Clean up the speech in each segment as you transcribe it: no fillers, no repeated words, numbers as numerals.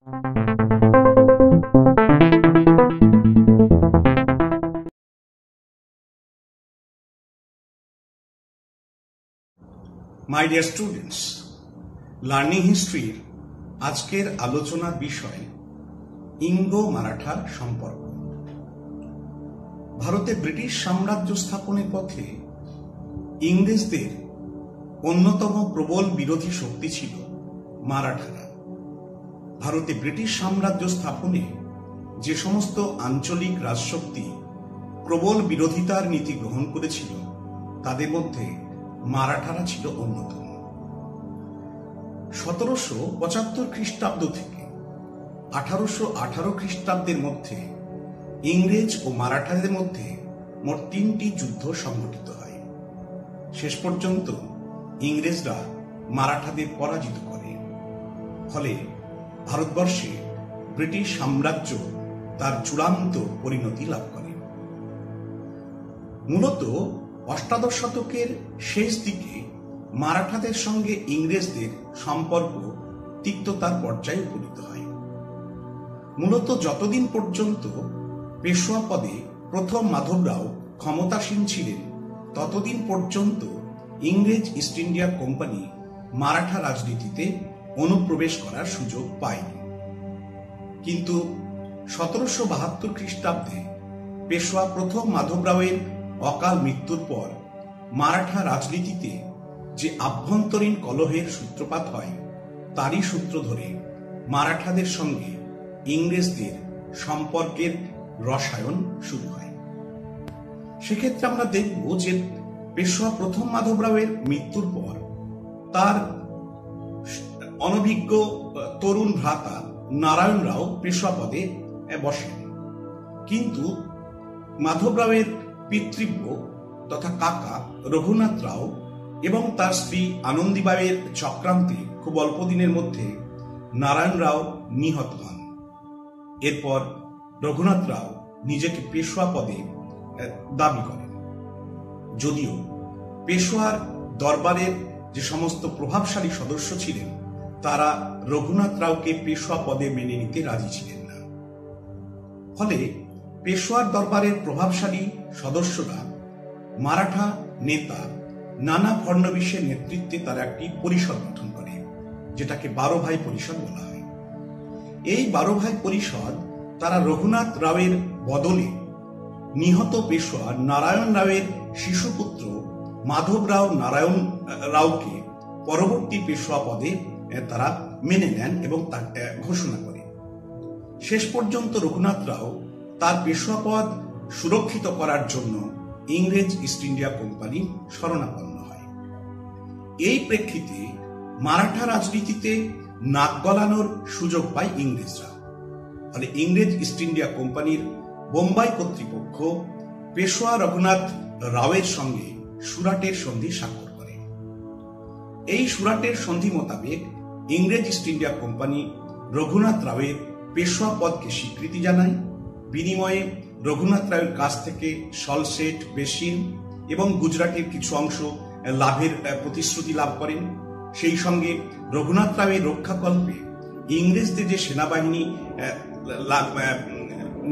My dear students, learning হিস্ট্রির আজকের আলোচনার বিষয় ইঙ্গো মারাঠা সম্পর্ক। ভারতে ব্রিটিশ সাম্রাজ্য স্থাপনের পথে ইংরেজদের অন্যতম প্রবল বিরোধী শক্তি ছিল মারাঠারা। ভারতে ব্রিটিশ সাম্রাজ্য স্থাপনে যে সমস্ত আঞ্চলিক রাজশক্তি প্রবল বিরোধিতার নীতি গ্রহণ করেছিল তাদের মধ্যে মারাঠারা ছিল অন্যতম। 1775 খ্রিস্টাব্দ থেকে 1818 খ্রিস্টাব্দের মধ্যে ইংরেজ ও মারাঠাদের মধ্যে মোট 3টি যুদ্ধ সংঘটিত হয়। শেষ পর্যন্ত ইংরেজরা মারাঠাদের পরাজিত করে। ফলে ভারতবর্ষে ব্রিটিশ সাম্রাজ্য তার চূড়ান্ত পরিণতি লাভ করে। মূলত অষ্টাদশ শতকের শেষ দিকে মারাঠাদের সঙ্গে ইংরেজদের সম্পর্ক তিক্ততার পর্যায়ে উপনীত হয়। মূলত যতদিন পর্যন্ত পেশোয়া পদে প্রথম মাধবরাও ক্ষমতাসীন ছিলেন ততদিন পর্যন্ত ইংরেজ ইস্ট ইন্ডিয়া কোম্পানি মারাঠা রাজনীতিতে অনুপ্রবেশ করার সুযোগ পায়নি। কিন্তু 1772 খ্রিস্টাব্দে পেশোয়া প্রথম মাধবরাওয়ের অকাল মৃত্যুর পর মারাঠা রাজনীতিতে যে আভ্যন্তরীণ কলহের সূত্রপাত হয় তারই সূত্র ধরে মারাঠাদের সঙ্গে ইংরেজদের সম্পর্কের রসায়ন শুরু হয়। সেক্ষেত্রে আমরা দেখব যে পেশোয়া প্রথম মাধবরাওয়ের মৃত্যুর পর তার অনভিজ্ঞ তরুণ ভ্রাতা নারায়ণ রাও পেশোয়া পদে বসেন। কিন্তু মাধবরাওয়ের পিতৃব্য তথা কাকা রঘুনাথ রাও এবং তার স্ত্রী আনন্দীবাইয়ের চক্রান্তে খুব অল্প দিনের মধ্যে নারায়ণ রাও নিহত হন। এরপর রঘুনাথ রাও নিজেকে পেশোয়া পদে দাবি করেন। যদিও পেশোয়ার দরবারের যে সমস্ত প্রভাবশালী সদস্য ছিলেন তারা রঘুনাথ রাওকে পেশোয়া পদে মেনে নিতে রাজি ছিলেন না। ফলে পেশোয়ার দরবারের প্রভাবশালী সদস্যরা মারাঠা নেতা নানা ফড়নবিশের নেতৃত্বে তারা একটি পরিষদ গঠন করে, যেটাকে 12 ভাই পরিষদ বলা হয়। এই 12 ভাই পরিষদ তারা রঘুনাথ রাওয়ের বদলে নিহত পেশোয়া নারায়ণ রাওয়ের শিশুপুত্র মাধবরাও নারায়ণ রাওকে পরবর্তী পেশোয়া পদে তারা মেনে নেন এবং তা ঘোষণা করে। শেষ পর্যন্ত রঘুনাথ রাও তার পেশোয়া পদ সুরক্ষিত করার জন্য ইংরেজ ইস্ট ইন্ডিয়া কোম্পানি শরণাপন্ন হয়। এই প্রেক্ষিতে মারাঠা রাজনীতিতে নাক গলানোর সুযোগ পায় ইংরেজরা। ফলে ইংরেজ ইস্ট ইন্ডিয়া কোম্পানির বোম্বাই কর্তৃপক্ষ পেশোয়া রঘুনাথ রাওয়ের সঙ্গে সুরাটের সন্ধি স্বাক্ষর করে। এই সুরাটের সন্ধি মোতাবেক ইংরেজ ইস্ট ইন্ডিয়া কোম্পানি রঘুনাথ রাওয়ের পেশোয়া পদকে স্বীকৃতি জানায়। বিনিময়ে রঘুনাথ রাওয়ের কাছ থেকে সলসেট, বেসিন এবং গুজরাটের কিছু অংশ লাভের প্রতিশ্রুতি লাভ করেন। সেই সঙ্গে রঘুনাথ রাওয়ের রক্ষাকল্পে ইংরেজদের যে সেনাবাহিনী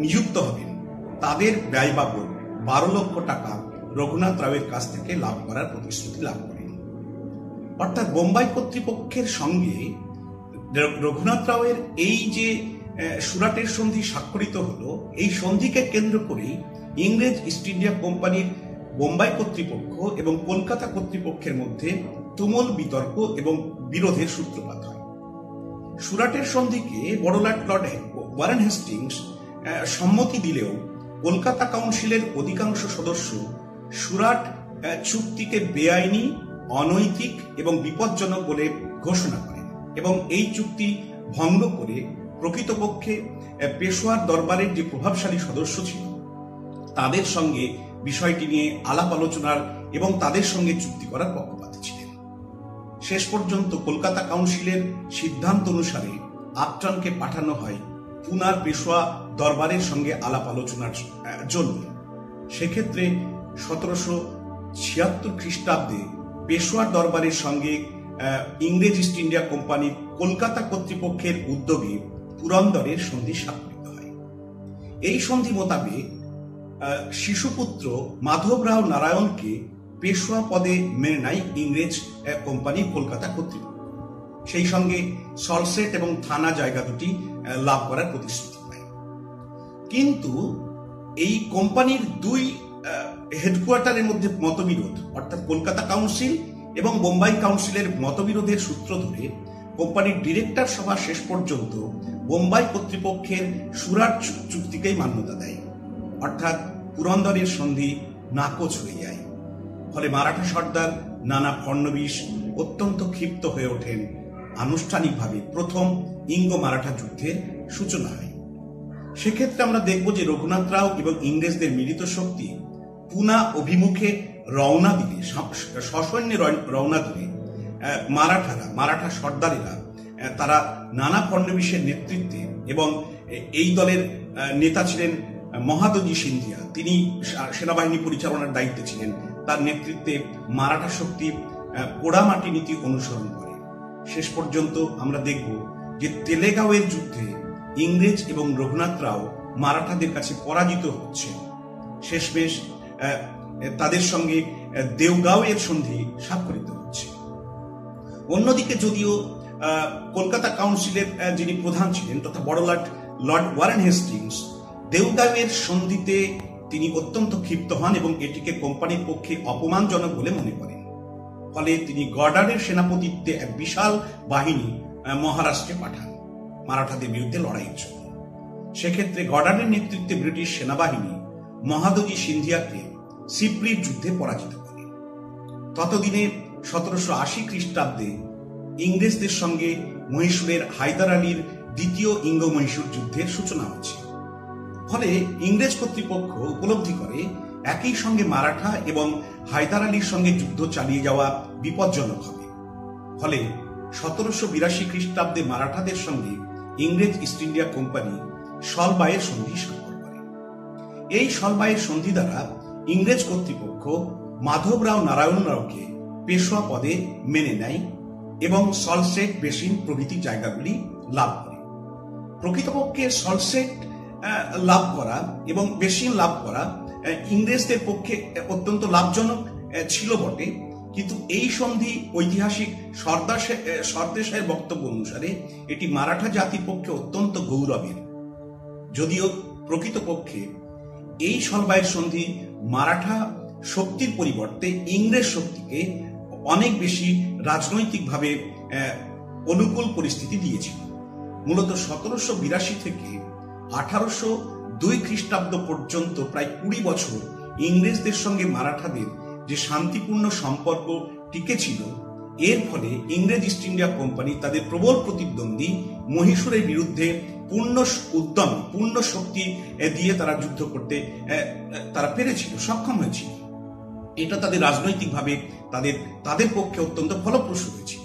নিযুক্ত হবেন তাদের ব্যয় বাবদ 12 লক্ষ টাকা রঘুনাথ রাওয়ের কাছ থেকে লাভ করার প্রতিশ্রুতি লাভ করেন। অর্থাৎ বোম্বাই কর্তৃপক্ষের সঙ্গে রঘুনাথ রাওয়ের এই যে সুরাটের সন্ধি স্বাক্ষরিত হলো, এই সন্ধিকে কেন্দ্র করেই ইংরেজ ইস্ট ইন্ডিয়া কোম্পানির বোম্বাই কর্তৃপক্ষ এবং কলকাতা কর্তৃপক্ষের মধ্যে তুমুল বিতর্ক এবং বিরোধের সূত্রপাত হয়। সুরাটের সন্ধিকে বড়লাট লর্ড ওয়ারেন হেস্টিংস সম্মতি দিলেও কলকাতা কাউন্সিলের অধিকাংশ সদস্য সুরাট চুক্তিকে বেআইনি, অনৈতিক এবং বিপজ্জনক বলে ঘোষণা করেন এবং এই চুক্তি ভঙ্গ করে প্রকৃতপক্ষে পেশোয়ার দরবারের যে প্রভাবশালী সদস্য ছিল তাদের সঙ্গে বিষয়টি নিয়ে আলাপ আলোচনার এবং তাদের সঙ্গে চুক্তি করার পক্ষপাতী ছিলেন। শেষ পর্যন্ত কলকাতা কাউন্সিলের সিদ্ধান্ত অনুসারে আপটনকে পাঠানো হয় পুনার পেশোয়া দরবারের সঙ্গে আলাপ আলোচনার জন্য। সেক্ষেত্রে 1776 খ্রিস্টাব্দে পেশোয়ার দরবারের সঙ্গে ইংরেজ ইস্ট ইন্ডিয়া কোম্পানির কলকাতা কর্তৃপক্ষের উদ্যোগে পুরন্দরের সন্ধি স্বাক্ষরিত হয়। এই সন্ধি মোতাবেক শিশুপুত্র মাধবরাও নারায়ণকে পেশোয়া পদে মেনে নেয় ইংরেজ কোম্পানি কলকাতা কর্তৃপক্ষ। সেই সঙ্গে সলসেট এবং থানা জায়গা দুটি লাভ করার প্রতিশ্রুতি পায়। কিন্তু এই কোম্পানির দুই হেডকোয়ার্টারের মধ্যে মতবিরোধ, অর্থাৎ কলকাতা কাউন্সিল এবং বোম্বাই কাউন্সিলের মতবিরোধের সূত্র ধরে কোম্পানির ডিরেক্টর সভা শেষ পর্যন্ত বোম্বাই কর্তৃপক্ষের সুরাট চুক্তিকেই মান্যতা দেয়, অর্থাৎ পুরন্দরের সন্ধি নাকচ হয়ে যায়। ফলে মারাঠা সর্দার নানা ফড়নবিশ অত্যন্ত ক্ষিপ্ত হয়ে ওঠেন। আনুষ্ঠানিকভাবে প্রথম ইঙ্গো মারাঠা যুদ্ধের সূচনা হয়। সেক্ষেত্রে আমরা দেখব যে রঘুনাথ রাও এবং ইংরেজদের মিলিত শক্তি পুনা অভিমুখে রওনা দিলে, সসৈন্যে রওনা দিলে মারাঠা সর্দারেরা তারা নানা ফড়নবিশের নেতৃত্বে, এবং এই দলের নেতা ছিলেন মহাদজি সিন্ধিয়া, তিনি সেনাবাহিনী পরিচালনার দায়িত্বে ছিলেন, তার নেতৃত্বে মারাঠা শক্তি পোড়ামাটি নীতি অনুসরণ করে। শেষ পর্যন্ত আমরা দেখব যে তেলেগাঁওয়ের যুদ্ধে ইংরেজ এবং রঘুনাথ রাও মারাঠাদের কাছে পরাজিত হচ্ছে। শেষমেশ তাদের সঙ্গে দেওগাঁওয়ের সন্ধি স্বাক্ষরিত হচ্ছে। অন্যদিকে যদিও কলকাতা কাউন্সিলের যিনি প্রধান ছিলেন তথা লর্ড ওয়ারেন হেস্টিংস দেওগাঁওয়ের সন্ধিতে তিনি অত্যন্ত ক্ষিপ্ত হন এবং এটিকে কোম্পানির পক্ষে অপমানজনক বলে মনে করেন। ফলে তিনি গর্ডারের সেনাপতিত্বে এক বিশাল বাহিনী মহারাষ্ট্রে পাঠান মারাঠাদের বিরুদ্ধে লড়াইয়ের জন্য। সেক্ষেত্রে গর্ডারের নেতৃত্বে ব্রিটিশ সেনাবাহিনী মহাদজি সিন্ধিয়াকে সিপ্রির যুদ্ধে পরাজিত করে। ততদিনে 1780 খ্রিস্টাব্দে ইংরেজদের সঙ্গে মহীশূরের হায়দার আলীর দ্বিতীয় ইঙ্গো মহীশূর যুদ্ধের সূচনা হচ্ছে। ফলে ইংরেজ কর্তৃপক্ষ উপলব্ধি করে একই সঙ্গে মারাঠা এবং হায়দার আলীর সঙ্গে যুদ্ধ চালিয়ে যাওয়া বিপজ্জনক হবে। ফলে 1782 খ্রিস্টাব্দে মারাঠাদের সঙ্গে ইংরেজ ইস্ট ইন্ডিয়া কোম্পানি সলবায়ের সন্ধি স্বাক্ষর করে। এই সলবায়ের সন্ধি দ্বারা ইংরেজ কর্তৃপক্ষ মাধবরাও নারায়ণ রাওকে পেশোয়া পদে মেনে নেয় এবং সলসেট, বেসিন প্রভৃতি জায়গাগুলি লাভ করে। প্রকৃতপক্ষে সলসেট লাভ করা এবং বেসিন লাভ করা ইংরেজদের পক্ষে অত্যন্ত লাভজনক ছিল বটে, কিন্তু এই সন্ধি ঐতিহাসিক সর্দেশায়ের বক্তব্য অনুসারে এটি মারাঠা জাতির পক্ষে অত্যন্ত গৌরবের। যদিও প্রকৃতপক্ষে এই সলবায়ের সন্ধি মারাঠা শক্তির পরিবর্তে ইংরেজ শক্তিকে অনেক বেশি রাজনৈতিকভাবে অনুকূল পরিস্থিতি দিয়েছিল। মূলত 1782 থেকে 1802 খ্রিস্টাব্দ পর্যন্ত প্রায় 20 বছর ইংরেজদের সঙ্গে মারাঠাদের যে শান্তিপূর্ণ সম্পর্ক টিকেছিল, এর ফলে ইংরেজ ইস্ট ইন্ডিয়া কোম্পানি তাদের প্রবল প্রতিদ্বন্দ্বী মহীশূরের বিরুদ্ধে পূর্ণ উদ্যম, পূর্ণ শক্তি দিয়ে তারা যুদ্ধ করতে তারা পেরেছিল, সক্ষম হয়েছিল। এটা তাদের রাজনৈতিকভাবে তাদের পক্ষে অত্যন্ত ফলপ্রসূ হয়েছিল।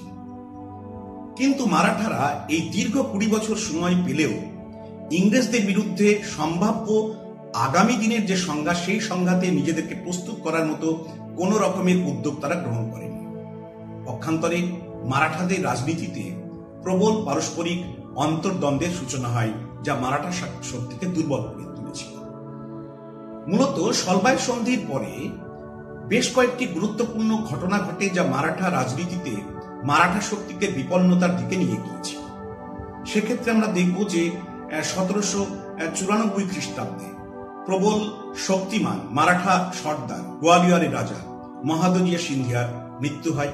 কিন্তু মারাঠারা এই দীর্ঘ 20 বছর সময় পেলেও ইংরেজদের বিরুদ্ধে সম্ভাব্য আগামী দিনের যে সংঘাত, সেই সংঘাতে নিজেদেরকে প্রস্তুত করার মতো কোন রকমের উদ্যোগ তারা গ্রহণ করেনি। পক্ষান্তরে মারাঠাদের রাজনীতিতে প্রবল পারস্পরিক অন্তর্দ্বন্দ্বের সূচনা হয়, যা মারাঠা শক্তিকে দুর্বল করে তুলেছিল। মূলত সলবায় সন্ধির পরে বেশ কয়েকটি গুরুত্বপূর্ণ ঘটনা ঘটে, যা মারাঠা রাজনীতিতে মারাঠা শক্তিকে বিপন্নতার দিকে নিয়ে গিয়েছে। সেক্ষেত্রে আমরা দেখব যে 1794 খ্রিস্টাব্দে প্রবল শক্তিমান মারাঠা সর্দার গোয়ালিয়রের রাজা মহাদজি সিন্ধিয়ার মৃত্যু হয়।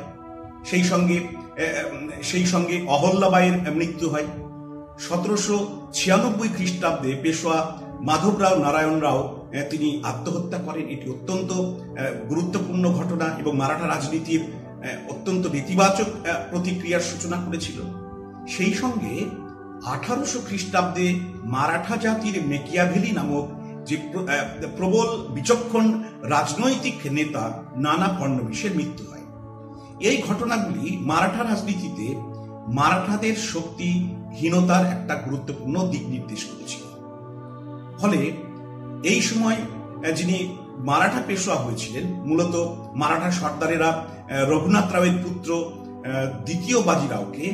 সেই সঙ্গে অহল্যাবাইয়ের মৃত্যু হয়। 1796 খ্রিস্টাব্দে পেশোয়া মাধবরাও নারায়ণ রাও তিনি আত্মহত্যা করেন। এটি অত্যন্ত গুরুত্বপূর্ণ ঘটনা এবং মারাঠা রাজনীতির অত্যন্ত নেতিবাচক প্রতিক্রিয়ার সূচনা করেছিল। সেই সঙ্গে 1800 খ্রিস্টাব্দে মারাঠা জাতির মেকিয়াভেলি নামক যে প্রবল বিচক্ষণ রাজনৈতিক নেতা নানা ফড়নবিশের মৃত্যু হয়। এই ঘটনাগুলি মারাঠা রাজনীতিতে মারাঠাদের শক্তিহীনতার একটা গুরুত্বপূর্ণ দিক নির্দেশ করেছিল। ফলে এই সময় যিনি মারাঠা পেশোয়া হয়েছিলেন, মূলত মারাঠা সর্দারেরা রঘুনাথ রাওয়ের পুত্র দ্বিতীয় বাজিরাওকে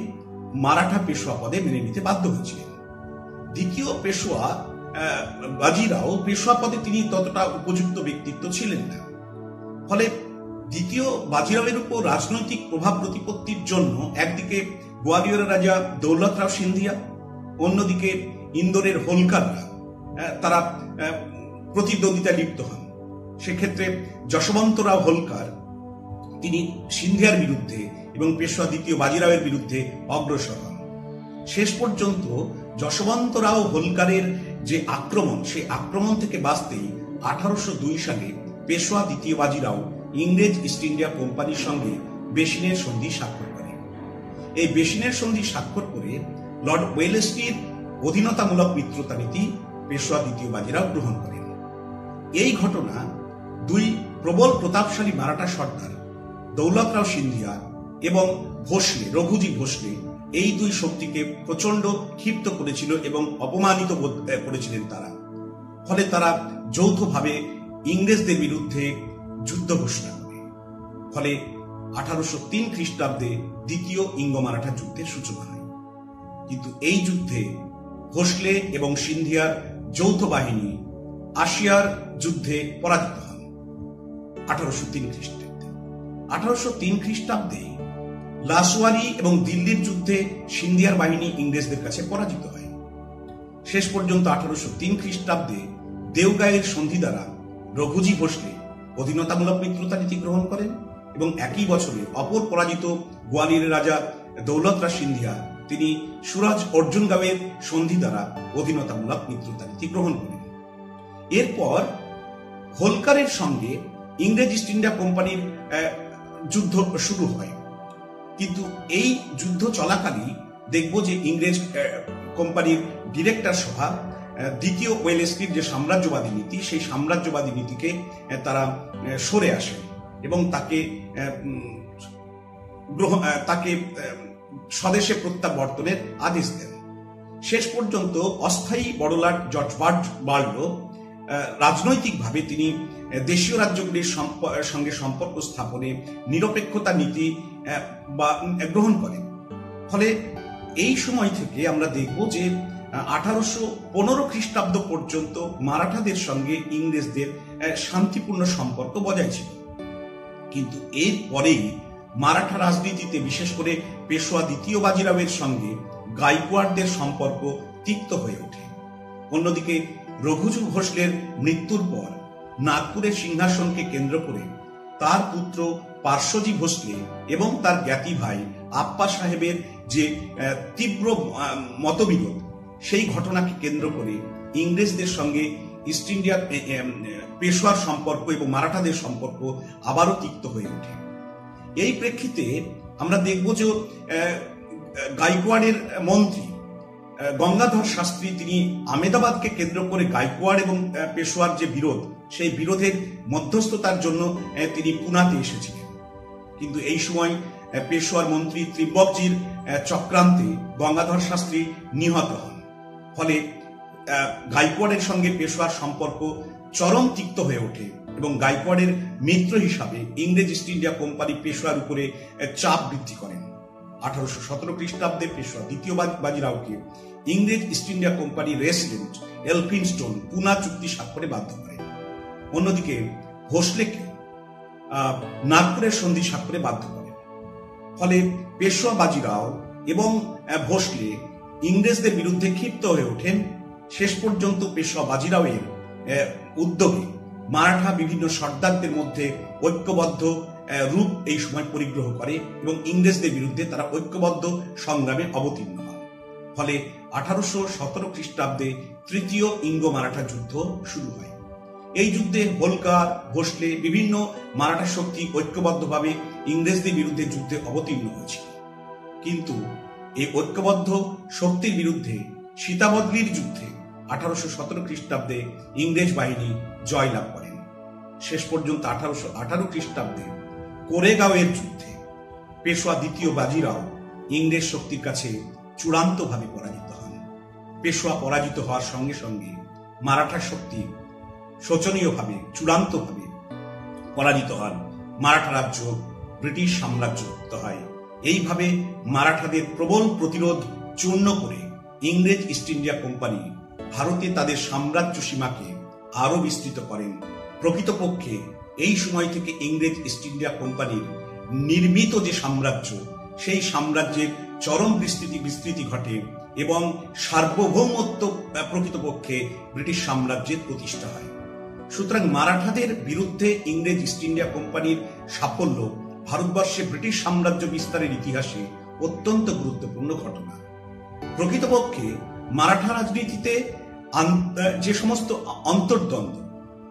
মারাঠা পেশোয়া পদে মেনে নিতে বাধ্য হয়েছিলেন। দ্বিতীয় পেশোয়া বাজিরাও পেশোয়া পদে তিনি ততটা উপযুক্ত ব্যক্তিত্ব ছিলেন না। ফলে দ্বিতীয় বাজিরাওয়ের উপর রাজনৈতিক প্রভাব প্রতিপত্তির জন্য একদিকে গোয়ালিয়রের রাজা দৌলত রাও সিন্ধিয়া, অন্যদিকে ইন্দোরের হোলকাররা তারা প্রতিদ্বন্দ্বিতায় লিপ্ত হন। সেক্ষেত্রে যশবন্ত রাও হোলকার তিনি সিন্ধিয়ার বিরুদ্ধে এবং পেশোয়া দ্বিতীয় বাজিরাওয়ের বিরুদ্ধে অগ্রসর হন। শেষ পর্যন্ত যশবন্ত রাও হোলকারের যে আক্রমণ, সেই আক্রমণ থেকে বাঁচতেই 1802 সালে পেশোয়া দ্বিতীয় বাজিরাও ইংরেজ ইস্ট ইন্ডিয়া কোম্পানির সঙ্গে বেসিনের সন্ধি স্বাক্ষর করেন। এই বেসিনের সন্ধি স্বাক্ষর করে লর্ড ওয়েলেসলির অধীনতামূলক মিত্রতা নীতি পেশোয়া দ্বিতীয় বাজিরাও গ্রহণ করেন। এই ঘটনা দুই প্রবল প্রতাপশালী মারাঠা সর্দার দৌলত রাও সিন্ধিয়া এবং ভোসলে, রঘুজি ভোসলে, এই দুই শক্তিকে প্রচন্ড ক্ষিপ্ত করেছিল এবং অপমানিত বোধ করেছিলেন তারা। ফলে তারা যৌথভাবে ইংরেজদের বিরুদ্ধে যুদ্ধ ঘোষণা করে। ফলে 1803 খ্রিস্টাব্দে দ্বিতীয় ইঙ্গ মারাঠা যুদ্ধের সূচনা হয়। কিন্তু এই যুদ্ধে ভোসলে এবং সিন্ধিয়ার যৌথ বাহিনী আশিয়ার যুদ্ধে পরাজিত হন 1803 খ্রিস্টাব্দে। 1803 খ্রিস্টাব্দে লাসওয়ারি এবং দিল্লির যুদ্ধে সিন্ধিয়ার বাহিনী ইংরেজদের কাছে পরাজিত হয়। শেষ পর্যন্ত 1803 খ্রিস্টাব্দে দেওগাঁয়ের সন্ধি দ্বারা রঘুজি ভোসলে অধীনতামূলক মিত্রতা নীতি গ্রহণ করেন এবং একই বছরে অপর পরাজিত গোয়ালিয়রের রাজা দৌলত রাও সিন্ধিয়া তিনি সুরাজ অর্জুনগাঁওয়ের সন্ধি দ্বারা অধীনতামূলক মিত্রতা নীতি গ্রহণ করেন। এরপর হোলকারের সঙ্গে ইংরেজ ইস্ট ইন্ডিয়া কোম্পানির যুদ্ধ শুরু হয়। কিন্তু এই যুদ্ধ চলাকালীন দেখব যে ইংরেজ কোম্পানির ডিরেক্টর সভা দ্বিতীয় ওয়েলেসলির যে সাম্রাজ্যবাদী নীতি, সেই সাম্রাজ্যবাদী নীতিকে তারা সরে আসে এবং তাকে স্বদেশে প্রত্যাবর্তনের আদেশ দেন। শেষ পর্যন্ত অস্থায়ী বড়লাট জর্জ বার্লো রাজনৈতিকভাবে তিনি দেশীয় রাজ্যগুলির সঙ্গে সম্পর্ক স্থাপনে নিরপেক্ষতা নীতি গ্রহণ করেন। ফলে এই সময় থেকে আমরা দেখব যে 1815 খ্রিস্টাব্দ পর্যন্ত মারাঠাদের সঙ্গে ইংরেজদের শান্তিপূর্ণ সম্পর্ক বজায় ছিল। কিন্তু এর পরেই মারাঠা রাজনীতিতে বিশেষ করে পেশোয়া দ্বিতীয় বাজিরাওয়ের সঙ্গে গাইকোয়াড়দের সম্পর্ক তিক্ত হয়ে ওঠে। অন্যদিকে রঘুজি ভোসলের মৃত্যুর পর নাগপুরের সিংহাসনকে কেন্দ্র করে তার পুত্র পার্শ্বজি ভোসলে এবং তার জ্ঞাতি ভাই আপ্পা সাহেবের যে তীব্র মতবিরোধ, সেই ঘটনাকে কেন্দ্র করে ইংরেজদের সঙ্গে ইস্ট ইন্ডিয়া পেশোয়ার সম্পর্ক এবং মারাঠাদের সম্পর্ক আবারও তিক্ত হয়ে ওঠে। এই প্রেক্ষিতে আমরা দেখব যে গাইকোয়াড়ের মন্ত্রী গঙ্গাধর শাস্ত্রী তিনি আহমেদাবাদকে কেন্দ্র করে গাইকোয়াড় এবং পেশোয়ার যে বিরোধ, সেই বিরোধের মধ্যস্থতার জন্য তিনি পুনাতে এসেছিলেন। কিন্তু এই সময় পেশোয়ার মন্ত্রী ত্রিব্যকজির চক্রান্তে গঙ্গাধর শাস্ত্রী নিহত হন। ফলে গাইকোয়াড়ের সঙ্গে পেশোয়ার সম্পর্ক চরম তিক্ত হয়ে ওঠে এবং গাইকোয়াড়ের মিত্র হিসাবে ইংরেজ ইস্ট ইন্ডিয়া কোম্পানি পেশোয়ার উপরে চাপ বৃদ্ধি করেন। 1817 খ্রিস্টাব্দে পেশোয়া দ্বিতীয় বাজিরাওকে ইংরেজ East India Company resident Elphinstone Poona চুক্তি স্বাক্ষরে বাধ্য করে। অন্যদিকে ভোসলেকে নাগপুরের সন্ধি স্বাক্ষরে বাধ্য করে। ফলে পেশোয়া বাজিরাও এবং ভোসলে ইংরেজদের বিরুদ্ধে ক্ষিপ্ত হয়ে ওঠেন। শেষ পর্যন্ত পেশোয়া বাজিরাওয়ের উদ্যোগে মারাঠা বিভিন্ন সর্দারদের মধ্যে ঐক্যবদ্ধ রূপ এই সময় পরিগ্রহ করে এবং ইংরেজদের বিরুদ্ধে তারা ঐক্যবদ্ধ সংগ্রামে অবতীর্ণ হয়। ফলে 1817 খ্রিস্টাব্দে তৃতীয় ইঙ্গ মারাঠা যুদ্ধ শুরু হয়। এই যুদ্ধে হোলকার, ভোসলে বিভিন্ন মারাঠা শক্তি ঐক্যবদ্ধভাবে ইংরেজদের বিরুদ্ধে যুদ্ধে অবতীর্ণ হয়েছিল। কিন্তু এই ঐক্যবদ্ধ শক্তির বিরুদ্ধে সীতাবদলির যুদ্ধে 1817 খ্রিস্টাব্দে ইংরেজ বাহিনী জয়লাভ করেন। শেষ পর্যন্ত 1818 খ্রিস্টাব্দে কোরেগাঁওয়ের যুদ্ধে পেশোয়া দ্বিতীয় বাজিরাও ইংরেজ শক্তির কাছে চূড়ান্তভাবে পরাজিত হন। পেশোয়া পরাজিত হওয়ার সঙ্গে সঙ্গে মারাঠা শক্তি শোচনীয়ভাবে চূড়ান্তভাবে পরাজিত হন। মারাঠা রাজ্য ব্রিটিশ সাম্রাজ্যভুক্ত হয়। এইভাবে মারাঠাদের প্রবল প্রতিরোধ চূর্ণ করে ইংরেজ ইস্ট ইন্ডিয়া কোম্পানি ভারতে তাদের সাম্রাজ্য সীমাকে আরো বিস্তৃত করেন। প্রকৃতপক্ষে এই সময় থেকে ইংরেজ ইস্ট ইন্ডিয়া কোম্পানির নির্মিত যে সাম্রাজ্য, সেই সাম্রাজ্যের চরম বিস্তৃতি ঘটে এবং সার্বভৌমত্ব প্রকৃতপক্ষে ব্রিটিশ সাম্রাজ্যের প্রতিষ্ঠা হয়। সুতরাং মারাঠাদের বিরুদ্ধে ইংরেজ ইস্ট ইন্ডিয়া কোম্পানির সাফল্য ভারতবর্ষে ব্রিটিশ সাম্রাজ্য বিস্তারের ইতিহাসে অত্যন্ত গুরুত্বপূর্ণ ঘটনা। প্রকৃতপক্ষে মারাঠা রাজনীতিতে যে সমস্ত অন্তর্দ্বন্দ্ব,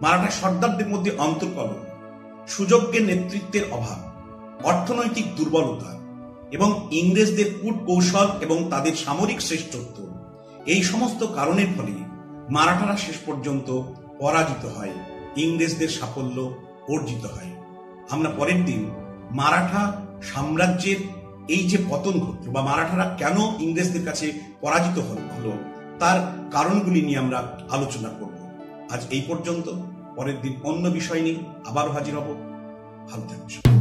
মারাঠা সর্দারদের মধ্যে অন্তর্কলহ, সুযোগ্যের নেতৃত্বের অভাব, অর্থনৈতিক দুর্বলতা এবং ইংরেজদের কূট কৌশল এবং তাদের সামরিক শ্রেষ্ঠত্ব, এই সমস্ত কারণের ফলে মারাঠারা শেষ পর্যন্ত পরাজিত হয়, ইংরেজদের সাফল্য অর্জিত হয়। আমরা পরের দিন মারাঠা সাম্রাজ্যের এই যে পতন ঘটল বা মারাঠারা কেন ইংরেজদের কাছে পরাজিত হলো তার কারণগুলি নিয়ে আমরা আলোচনা করব। আজ এই পর্যন্ত, পরের দিন অন্য বিষয় নিয়ে আবারও হাজির হব। ভালো থাকবেন।